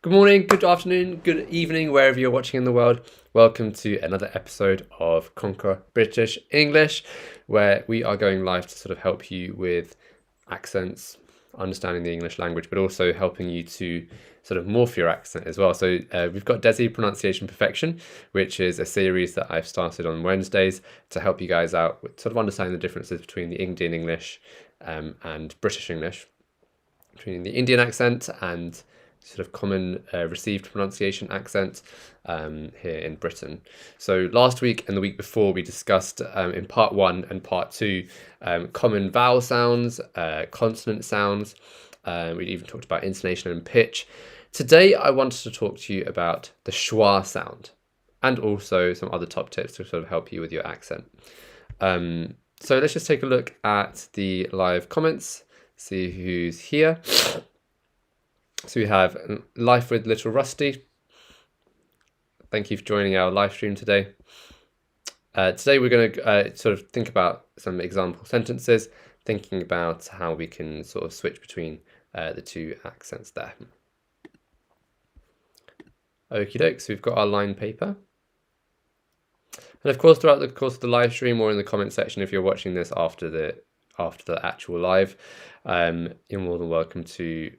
Good morning, good afternoon, good evening, wherever you're watching in the world. Welcome to another episode of Conquer British English, where we are going live to sort of help you with accents, understanding the English language, but also helping you to sort of morph your accent as well. So we've got Desi Pronunciation Perfection, which is a series that I've started on Wednesdays to help you guys out with sort of understanding the differences between the Indian English and British English, between the Indian accent and sort of common received pronunciation accent here in Britain. So last week and the week before we discussed in part 1 and part 2 common vowel sounds, consonant sounds. We even talked about intonation and pitch. Today I wanted to talk to you about the schwa sound and also some other top tips to sort of help you with your accent. So let's just take a look at the live comments, see who's here. So we have Life with Little Rusty. Thank you for joining our live stream today. Today we're going to sort of think about some example sentences, thinking about how we can sort of switch between the two accents there. Okie doke, so we've got our line paper. And of course, throughout the course of the live stream or in the comment section, if you're watching this after the actual live, you're more than welcome to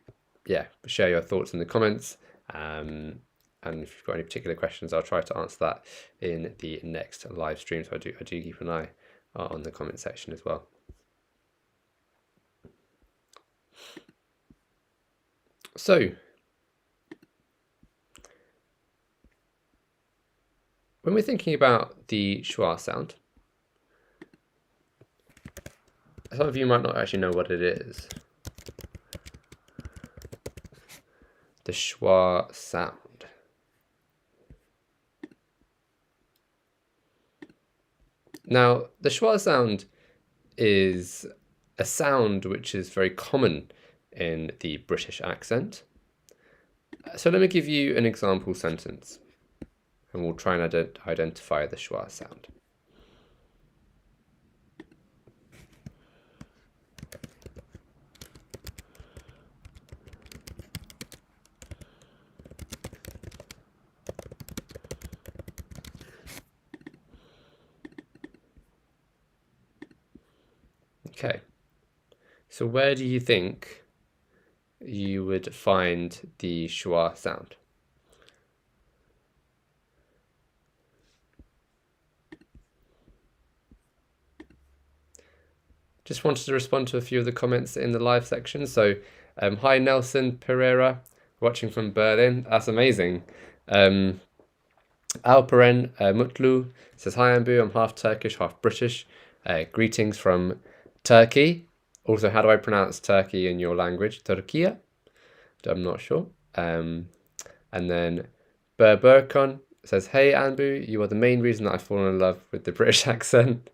share your thoughts in the comments. And if you've got any particular questions, I'll try to answer that in the next live stream. So I do keep an eye on the comment section as well. So when we're thinking about the schwa sound, some of you might not actually know what it is. The schwa sound. Now, the schwa sound is a sound which is very common in the British accent. So let me give you an example sentence and we'll try and identify the schwa sound. Okay, so where do you think you would find the schwa sound? Just wanted to respond to a few of the comments in the live section. So, hi Nelson Pereira, watching from Berlin. That's amazing. Alperen Mutlu says, hi Anpu, I'm half Turkish, half British. Greetings from Turkey. Also, how do I pronounce Turkey in your language? Turkiye? I'm not sure. And then Berberkon says, hey Anpu, you are the main reason that I've fallen in love with the British accent.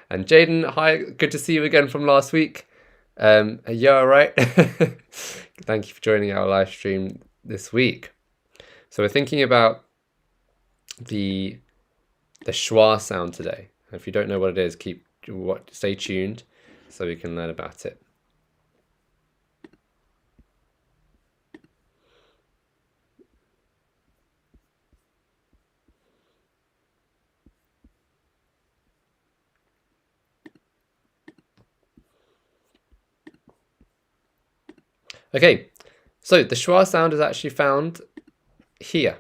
And Jaden, hi, good to see you again from last week. Are you all right? Thank you for joining our live stream this week. So we're thinking about the schwa sound today. If you don't know what it is, stay tuned so we can learn about it. Okay, so the schwa sound is actually found here.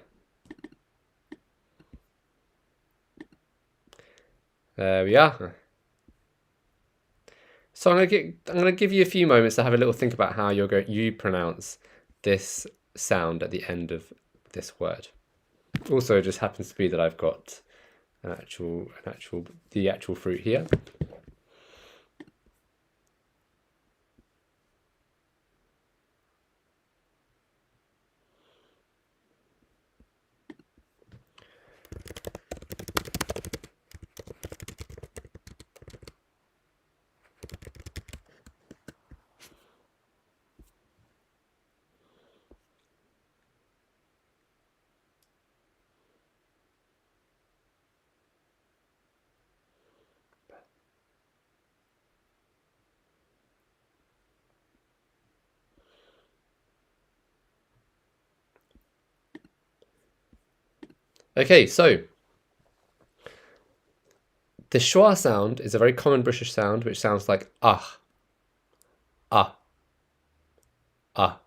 There we are. So I'm gonna give you a few moments to have a little think about how you pronounce this sound at the end of this word. Also, it just happens to be that I've got the actual fruit here. Okay, so the schwa sound is a very common British sound which sounds like ah, ah, ah.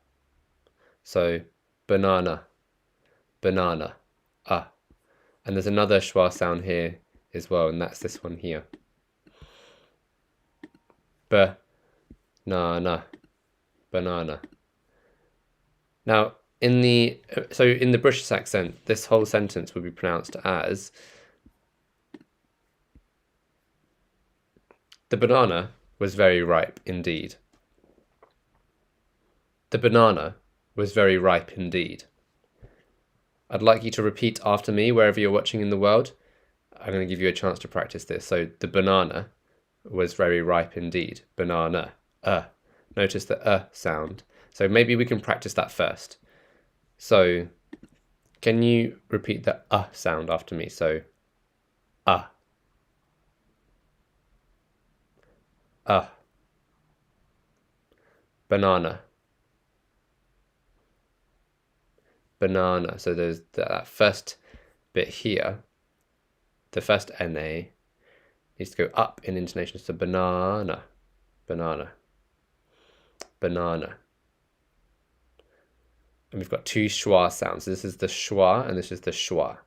So banana, banana, ah. And there's another schwa sound here as well, and that's this one here. Banana, banana. Now, in the British accent, this whole sentence would be pronounced as the banana was very ripe indeed. The banana was very ripe indeed. I'd like you to repeat after me wherever you're watching in the world. I'm going to give you a chance to practice this. So the banana was very ripe indeed. Banana. Notice the sound. So maybe we can practice that first. So can you repeat the sound after me? So uh, banana, banana. So there's that first bit here. The first NA needs to go up in intonation. So banana, banana, banana. And we've got two schwa sounds. This is the schwa and this is the schwa.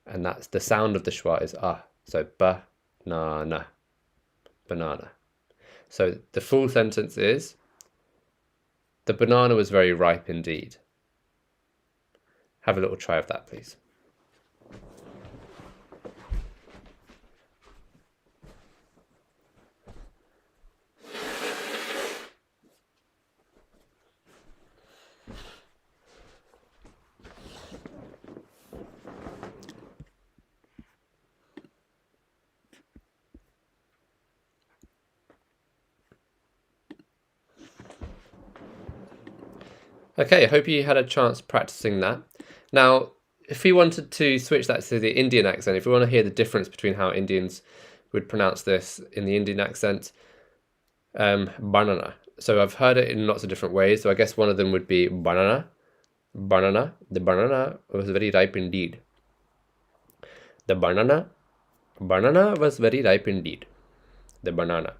And that's the sound of the schwa is So banana, banana. So the full sentence is, the banana was very ripe indeed. Have a little try of that, please. Okay, I hope you had a chance practicing that. Now, if we wanted to switch that to the Indian accent, if we want to hear the difference between how Indians would pronounce this in the Indian accent, banana. So I've heard it in lots of different ways. So I guess one of them would be banana, banana. The banana was very ripe indeed. The banana was very ripe indeed. The banana,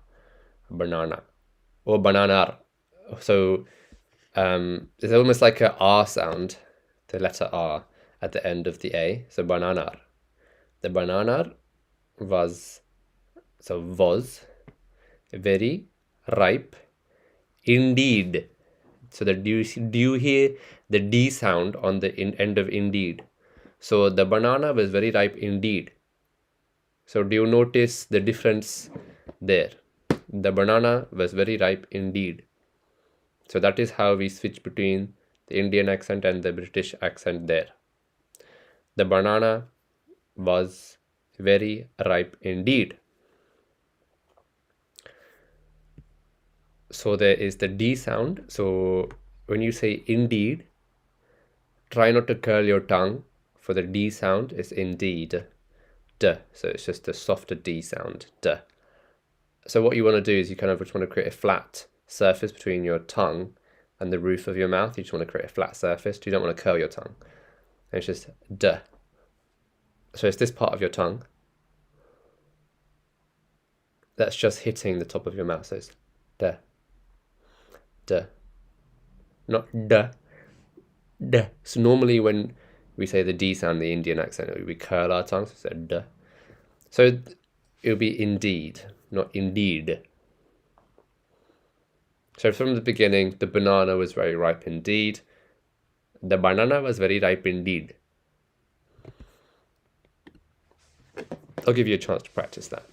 or banana. So it's almost like a R sound, the letter R at the end of the A. So bananar. The bananar was very ripe indeed. So do you hear the D sound on the end of indeed? So the banana was very ripe indeed. So do you notice the difference there? The banana was very ripe indeed. So that is how we switch between the Indian accent and the British accent there. The banana was very ripe indeed. So there is the D sound. So when you say indeed, try not to curl your tongue. For the D sound, it's indeed. D. So it's just a softer D sound. D. So what you want to do is you kind of just want to create a flat surface between your tongue and the roof of your mouth. You just want to create a flat surface. You don't want to curl your tongue. And it's just D. So it's this part of your tongue that's just hitting the top of your mouth. So it's D. D. Not D. D. So normally when we say the D sound, the Indian accent, we curl our tongue. So it's a D. So it would be indeed, not indeed. So from the beginning, the banana was very ripe indeed. The banana was very ripe indeed. I'll give you a chance to practice that.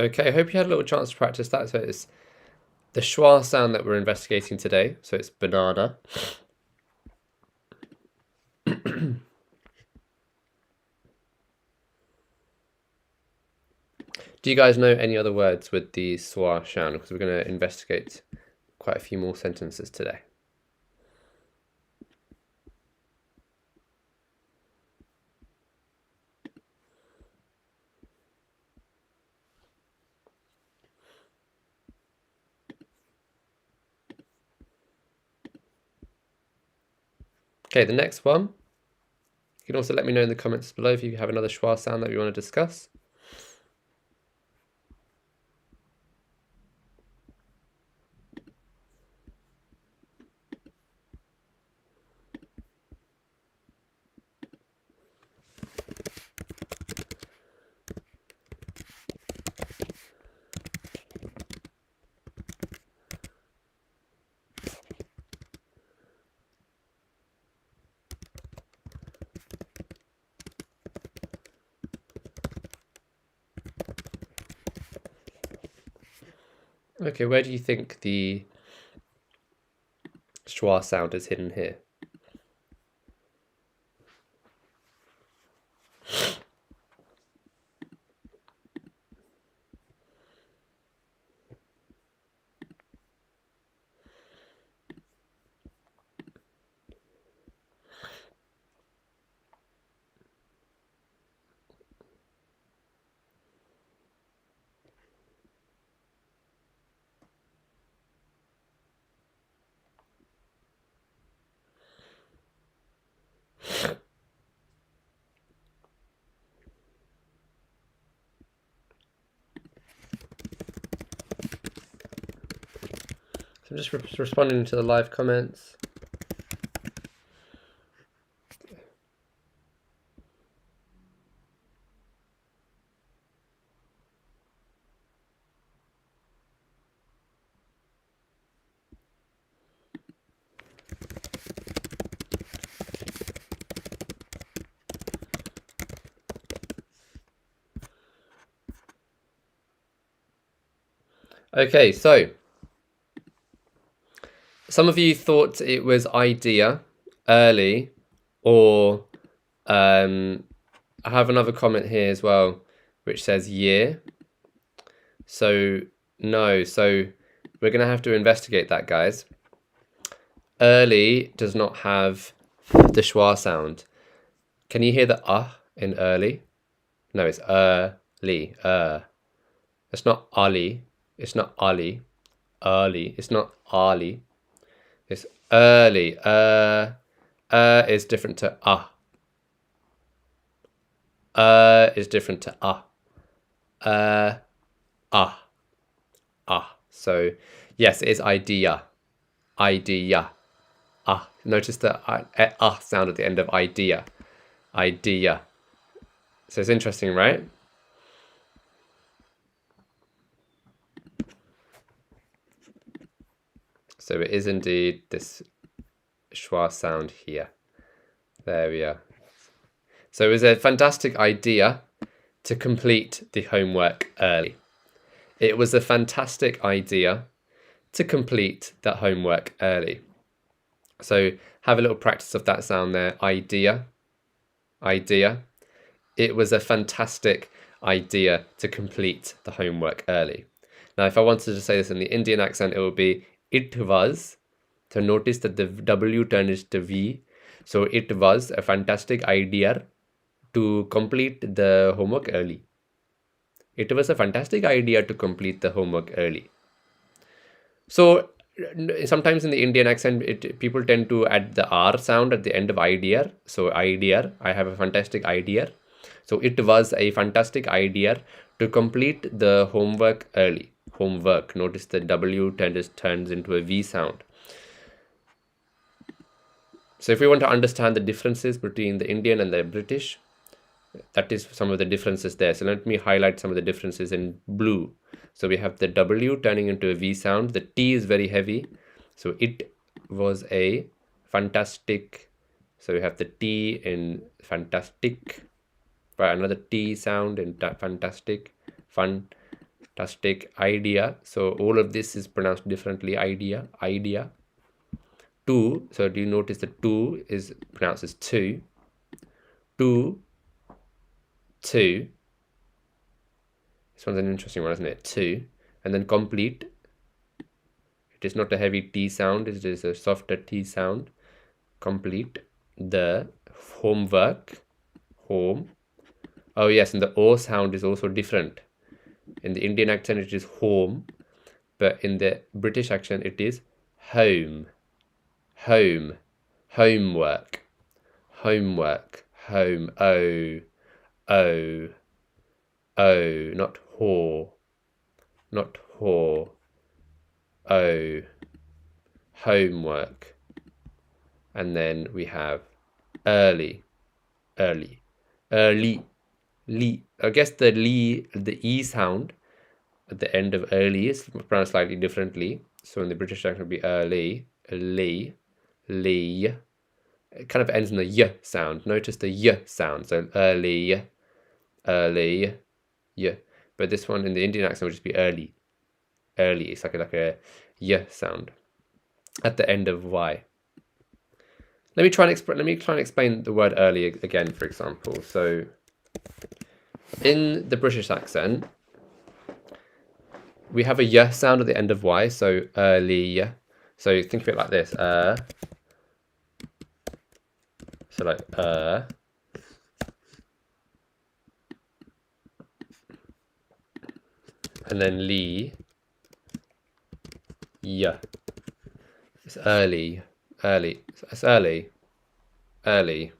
Okay, I hope you had a little chance to practice that. So it's the schwa sound that we're investigating today. So it's banana. Do you guys know any other words with the schwa sound? Because we're going to investigate quite a few more sentences today. Okay, the next one. You can also let me know in the comments below if you have another schwa sound that you want to discuss. Okay, where do you think the schwa sound is hidden here? So I'm just responding to the live comments. Okay, so some of you thought it was idea early, or I have another comment here as well, which says year. So no, so we're gonna have to investigate that, guys. Early does not have the schwa sound. Can you hear the in early? No, it's early. It's not Ali. It's not Ali. Early. It's not Ali. It's early. Is different to is different to So yes, it is idea. Idea. Notice the sound at the end of idea. Idea. So it's interesting, right? So it is indeed this schwa sound here. There we are. So it was a fantastic idea to complete the homework early. It was a fantastic idea to complete that homework early. So have a little practice of that sound there. Idea. Idea. It was a fantastic idea to complete the homework early. Now, if I wanted to say this in the Indian accent, it would be it was. So notice that the W turns to V. So it was a fantastic idea to complete the homework early. It was a fantastic idea to complete the homework early. So sometimes in the Indian accent, people tend to add the R sound at the end of idea. So idea, I have a fantastic idea. So it was a fantastic idea to complete the homework early. Homework. Notice the W turns into a V sound. So if we want to understand the differences between the Indian and the British, that is some of the differences there. So let me highlight some of the differences in blue. So we have the W turning into a V sound. The T is very heavy. So it was a fantastic. So we have the T in fantastic. Right, another T sound in fantastic. Fun. Fantastic. Idea. So all of this is pronounced differently. Idea. Idea. Two. So do you notice the two is pronounced as two? Two. Two. This one's an interesting one, isn't it? Two. And then complete. It is not a heavy T sound. It is a softer T sound. Complete. The homework. Home. Oh yes, and the O sound is also different. In the Indian accent, it is home, but in the British accent, it is home. Home. Homework. Homework. Home. O. O. O. Not whore. Not whore. O. Homework. And then we have early. Early. Early. Lee. I guess the E sound at the end of early is pronounced slightly differently. So in the British accent, it would be early, lee, lee. It kind of ends in the y sound. Notice the y sound. So early, early, y. But this one in the Indian accent would just be early, early. It's like a y sound at the end of y. Let me try and explain the word early again, for example. So in the British accent, we have a y sound at the end of y, so early. So think of it like this. So like and then li, y. It's early, early. It's early, early.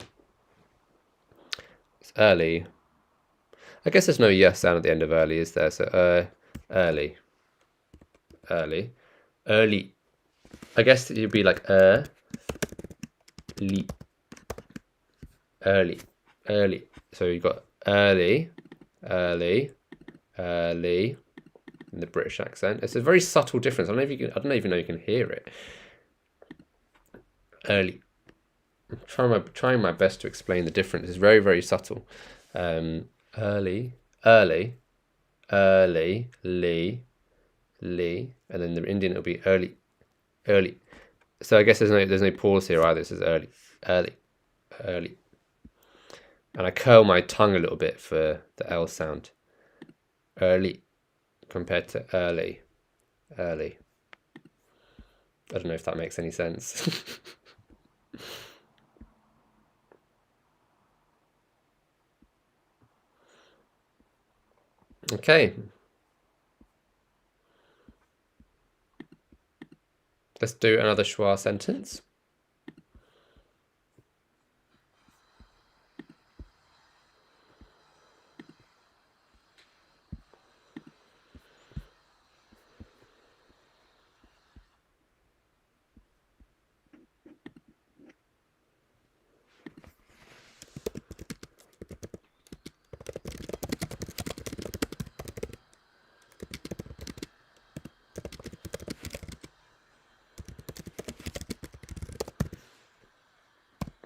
It's early. I guess there's no y sound at the end of early, is there? So early, early, early. I guess it'd be like li, early, early. So you've got early, early, early in the British accent. It's a very subtle difference. I don't know if you can. I don't even know you can hear it. Early. I'm trying my best to explain the difference. It's very, very subtle. Early, early, early, lee, lee, and then the Indian it'll be early, early. So I guess there's no pause here either. This is early, early, early. And I curl my tongue a little bit for the L sound. Early compared to early, early. I don't know if that makes any sense. Okay. Let's do another schwa sentence.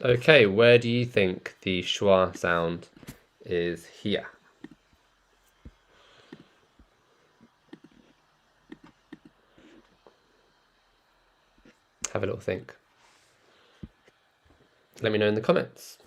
Okay, where do you think the schwa sound is here? Have a little think. Let me know in the comments.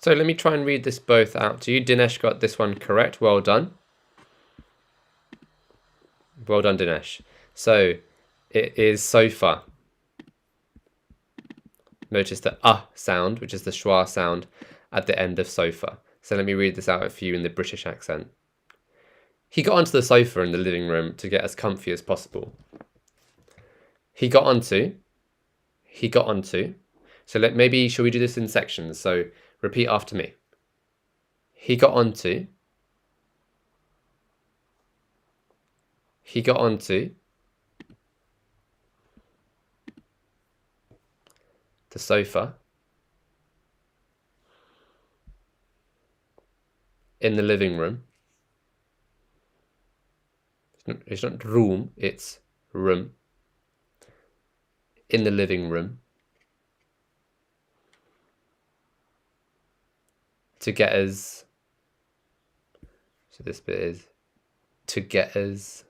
So let me try and read this both out to you. Dinesh got this one correct. Well done. Well done, Dinesh. So it is sofa. Notice the sound, which is the schwa sound at the end of sofa. So let me read this out for you in the British accent. He got onto the sofa in the living room to get as comfy as possible. He got onto. So maybe, shall we do this in sections? So repeat after me. He got onto. He got onto the sofa in the living room. It's not room, it's room. In the living room. To get as. So this bit is to get as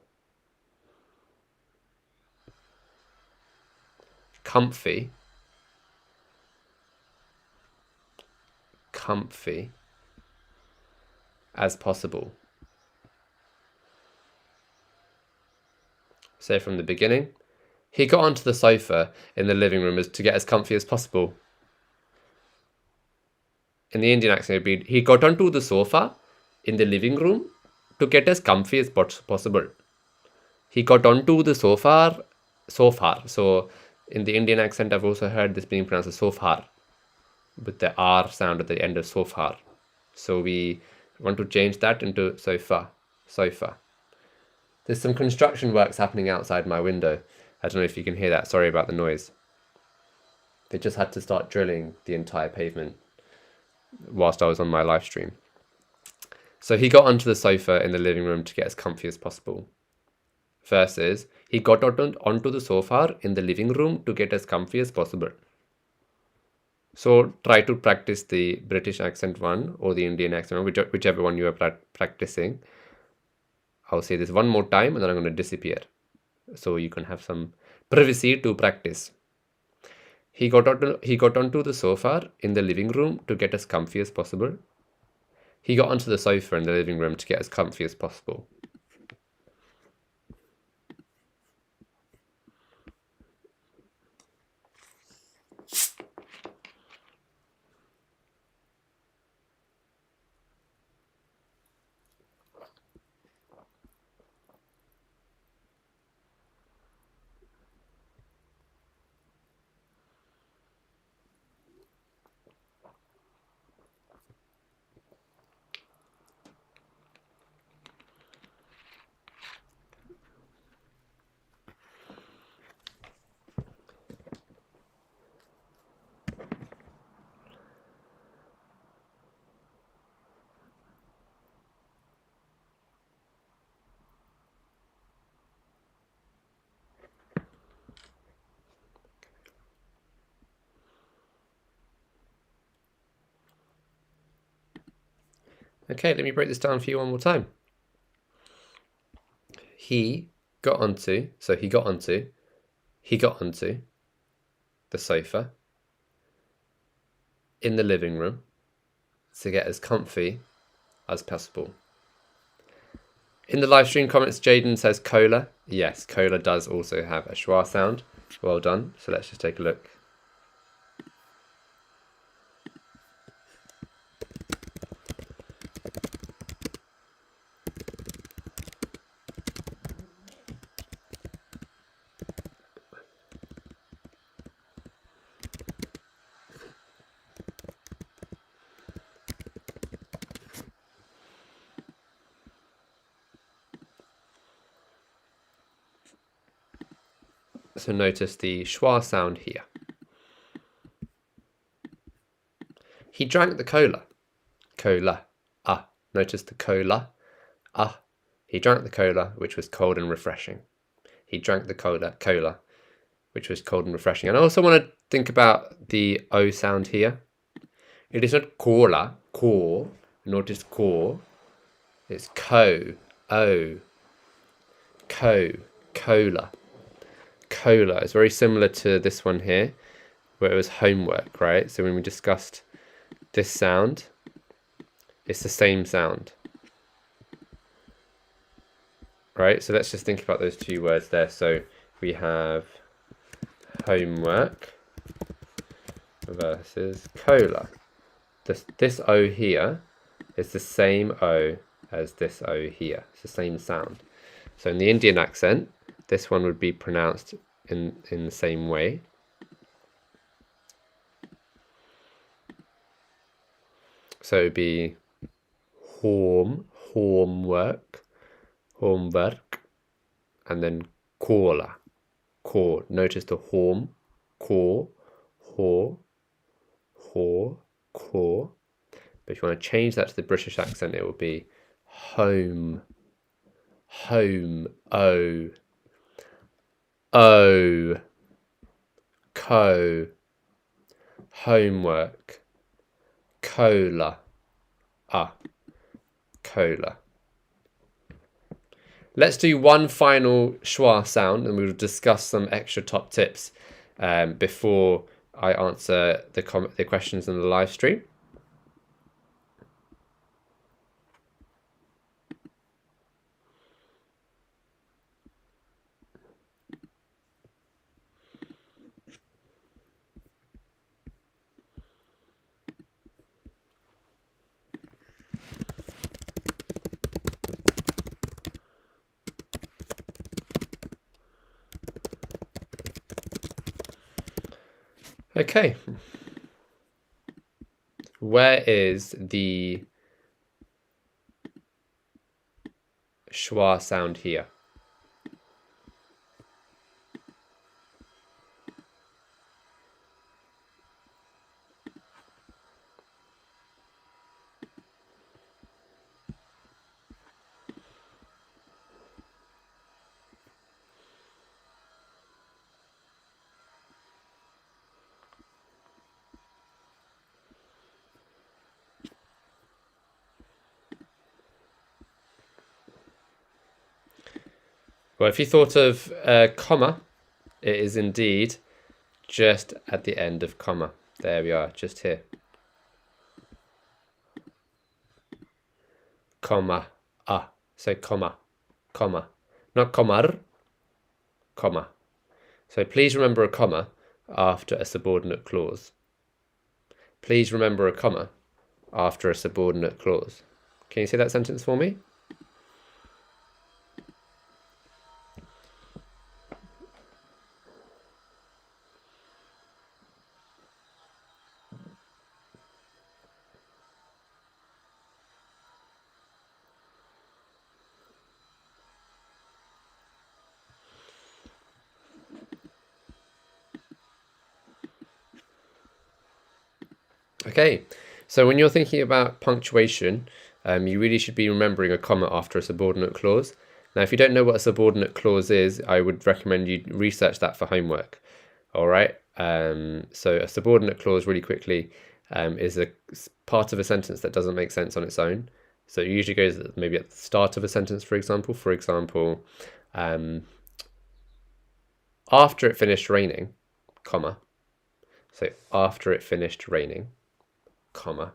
comfy as possible. So from the beginning, he got onto the sofa in the living room to get as comfy as possible. In the Indian accent, it'd be, he got onto the sofa in the living room to get as comfy as possible. He got onto the sofa. So in the Indian accent, I've also heard this being pronounced as sofa, with the R sound at the end of sofa. So we want to change that into sofa. There's some construction works happening outside my window. I don't know if you can hear that. Sorry about the noise. They just had to start drilling the entire pavement whilst I was on my live stream. So he got onto the sofa in the living room to get as comfy as possible. Versus, he got onto the sofa in the living room to get as comfy as possible. So try to practice the British accent one or the Indian accent one, whichever one you are practicing. I'll say this one more time and then I'm going to disappear. So you can have some privacy to practice. He got onto the sofa in the living room to get as comfy as possible. He got onto the sofa in the living room to get as comfy as possible. Okay, let me break this down for you one more time. He got onto the sofa in the living room to get as comfy as possible. In the live stream comments, Jaden says cola. Yes, cola does also have a schwa sound. Well done. So let's just take a look. So notice the schwa sound here. He drank the cola. Cola. Notice the cola. He drank the cola, which was cold and refreshing. He drank the cola, which was cold and refreshing. And I also want to think about the O sound here. It is not cola, ko. Notice ko. It's ko, o. Ko, cola. Cola is very similar to this one here, where it was homework, right? So when we discussed this sound, it's the same sound. Right, so let's just think about those two words there. So we have homework versus cola. This O here is the same O as this O here. It's the same sound. So in the Indian accent, this one would be pronounced in the same way. So it would be homework, and then cola. Notice the home, ko, ho, ko. But if you want to change that to the British accent, it will be home, o, co, homework, cola, cola. Let's do one final schwa sound and we'll discuss some extra top tips before I answer the questions in the live stream. Okay. Where is the schwa sound here? Well, if you thought of comma, it is indeed just at the end of comma. There we are, just here. Comma, so comma, not commar, comma. So please remember a comma after a subordinate clause. Please remember a comma after a subordinate clause. Can you say that sentence for me? Okay, so when you're thinking about punctuation, you really should be remembering a comma after a subordinate clause. Now, if you don't know what a subordinate clause is, I would recommend you research that for homework. All right, so a subordinate clause, really quickly, is a part of a sentence that doesn't make sense on its own. So it usually goes maybe at the start of a sentence, for example. For example, after it finished raining, comma. So after it finished raining, comma,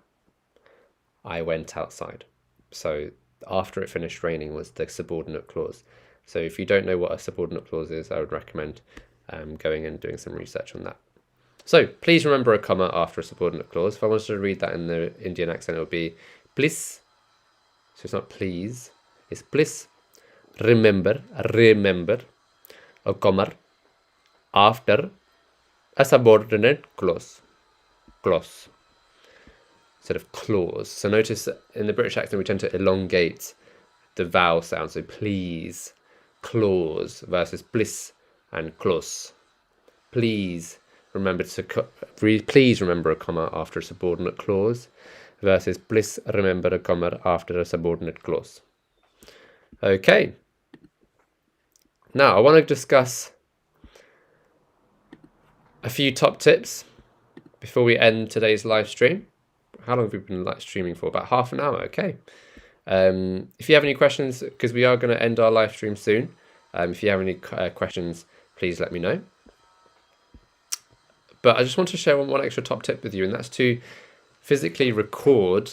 I went outside. So after it finished raining was the subordinate clause. So if you don't know what a subordinate clause is, I would recommend going and doing some research on that. So please remember a comma after a subordinate clause. If I wanted to read that in the Indian accent, it would be please. So it's not please, it's please. Remember a comma after a subordinate clause. Instead of clause. So notice that in the British accent we tend to elongate the vowel sound. So please, clause versus bliss and close. Please remember a comma after a subordinate clause versus bliss remember a comma after a subordinate clause. Okay. Now I want to discuss a few top tips before we end today's live stream. How long have we been live streaming for? About half an hour. Okay. If you have any questions, because we are going to end our live stream soon, if you have any questions, please let me know. But I just want to share one extra top tip with you, and that's to physically record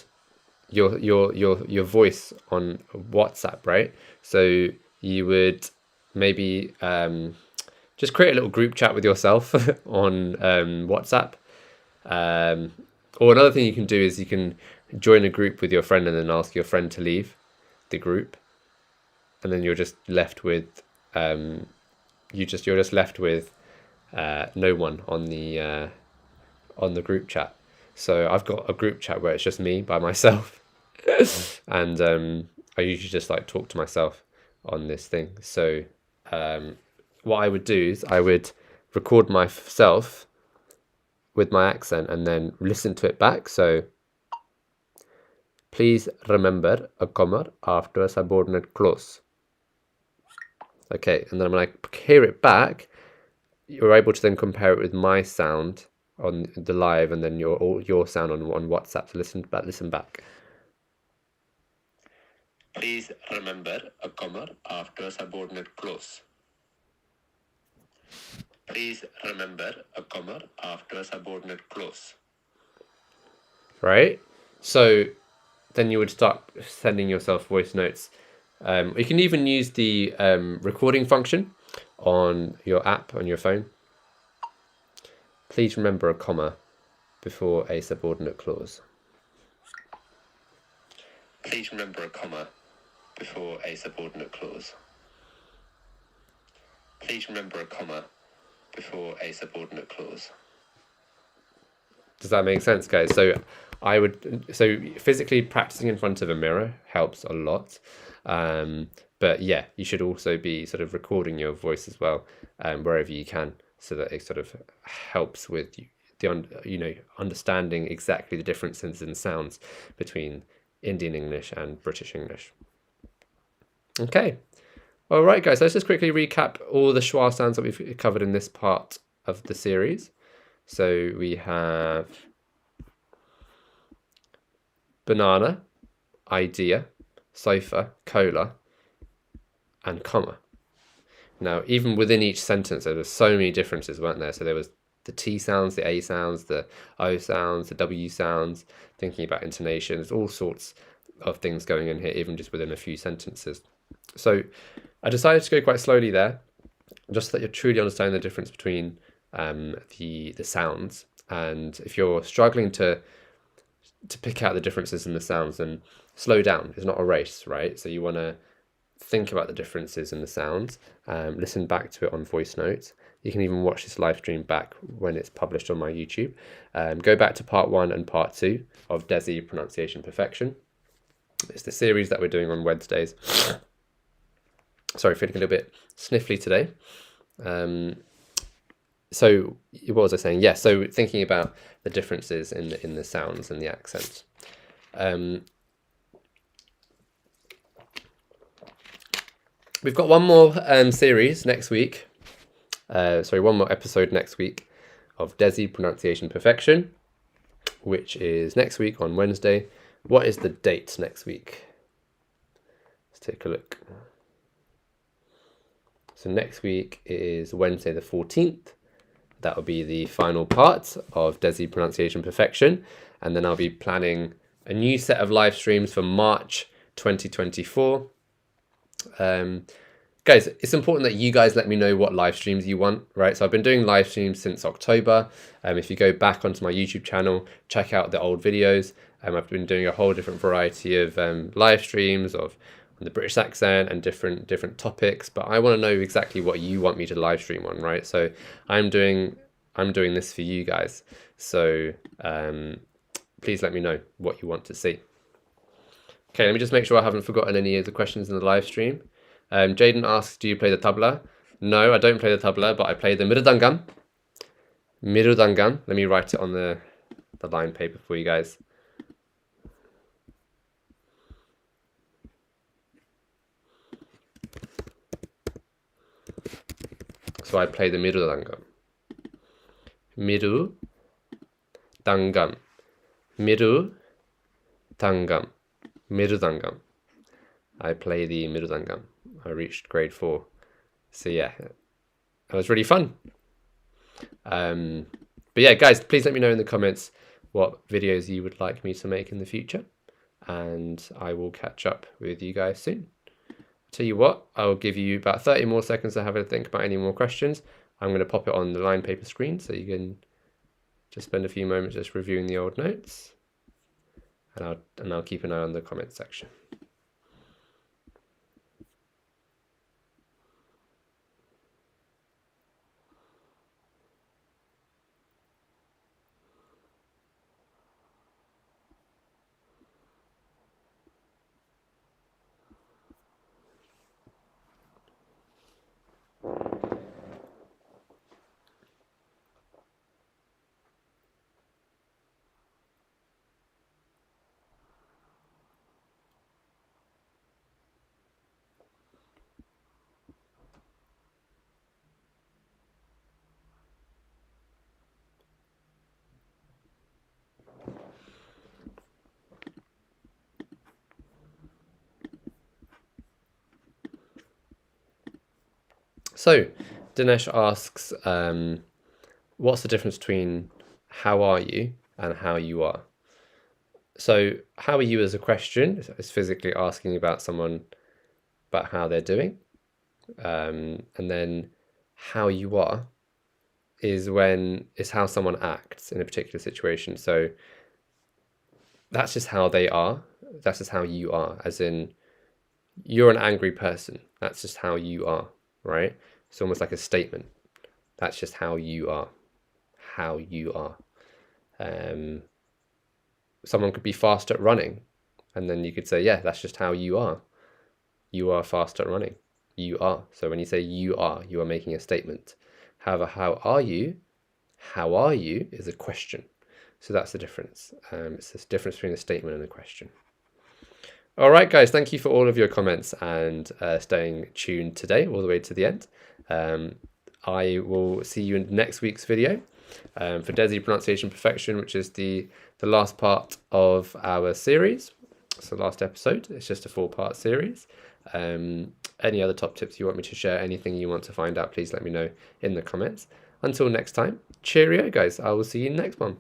your voice on WhatsApp, right? So you would maybe just create a little group chat with yourself on WhatsApp. Or another thing you can do is you can join a group with your friend and then ask your friend to leave the group, and then you're just left with you're just left with no one on the group chat. So I've got a group chat where it's just me by myself, and I usually just like talk to myself on this thing. So what I would do is I would record myself with my accent and then listen to it back. So please remember a comma after a subordinate clause. Okay, and then when I hear it back, you're able to then compare it with my sound on the live and then your sound on WhatsApp. So listen back. Please remember a comma after a subordinate clause. Please remember a comma after a subordinate clause. Right? So then you would start sending yourself voice notes. You can even use the recording function on your app on your phone. Please remember a comma before a subordinate clause. Please remember a comma before a subordinate clause. Please remember a comma before a subordinate clause. Does that make sense, guys? So physically practicing in front of a mirror helps a lot. But yeah, you should also be sort of recording your voice as well, wherever you can, so that it sort of helps with the understanding exactly the differences in sounds between Indian English and British English. Okay. All right, guys, let's just quickly recap all the schwa sounds that we've covered in this part of the series. So we have banana, idea, sofa, cola, and comma. Now, even within each sentence, there were so many differences, weren't there? So there was the T sounds, the A sounds, the O sounds, the W sounds, thinking about intonations, all sorts of things going in here, even just within a few sentences. So I decided to go quite slowly there, just so that you're truly understanding the difference between the sounds. And if you're struggling to pick out the differences in the sounds, then slow down. It's not a race, right? So you want to think about the differences in the sounds, listen back to it on voice notes. You can even watch this live stream back when it's published on my YouTube. Go back to part 1 and part 2 of Desi Pronunciation Perfection. It's the series that we're doing on Wednesdays. Sorry, feeling a little bit sniffly today. So what was I saying? Yeah, so thinking about the differences in the sounds and the accents. We've got one more series next week. One more episode next week of Desi Pronunciation Perfection, which is next week on Wednesday. What is the date next week? Let's take a look. So next week is Wednesday the 14th. That will be the final part of Desi Pronunciation Perfection. And then I'll be planning a new set of live streams for March 2024. Guys, it's important that you guys let me know what live streams you want, right? So I've been doing live streams since October. If you go back onto my YouTube channel, check out the old videos. I've been doing a whole different variety of live streams of the British accent and different topics, but I want to know exactly what you want me to live stream on, right? So I'm doing this for you guys. So please let me know what you want to see. Okay, let me just make sure I haven't forgotten any of the questions in the live stream. Jaden asks, do you play the tabla? No, I don't play the tabla, but I play the mirudangam. Mirudangam. Let me write it on the line paper for you guys. So I play the mirudangam. Mirudangam. Mirudangam. Mirudangam. I play the mirudangam. I reached grade 4. So yeah, that was really fun. But yeah, guys, please let me know in the comments what videos you would like me to make in the future, and I will catch up with you guys soon. Tell you what, I'll give you about 30 more seconds to have a think about any more questions. I'm going to pop it on the line paper screen so you can just spend a few moments just reviewing the old notes, and I'll keep an eye on the comment section. So Dinesh asks, what's the difference between how are you and how you are? So how are you as a question is physically asking about someone, about how they're doing. And then how you are is how someone acts in a particular situation. So that's just how they are. That's just how you are, as in you're an angry person. That's just how you are, right? It's almost like a statement. That's just how you are. How you are. Someone could be fast at running, and then you could say, yeah, that's just how you are. You are fast at running. You are. So when you say you are making a statement. However, how are you? How are you is a question. So that's the difference. It's the difference between a statement and a question. All right, guys, thank you for all of your comments and staying tuned today all the way to the end. I will see you in next week's video for Desi Pronunciation Perfection, which is the last part of our series. So last episode, it's just a 4-part series. Any other top tips you want me to share, anything you want to find out, please let me know in the comments. Until next time, cheerio, guys. I will see you in the next one.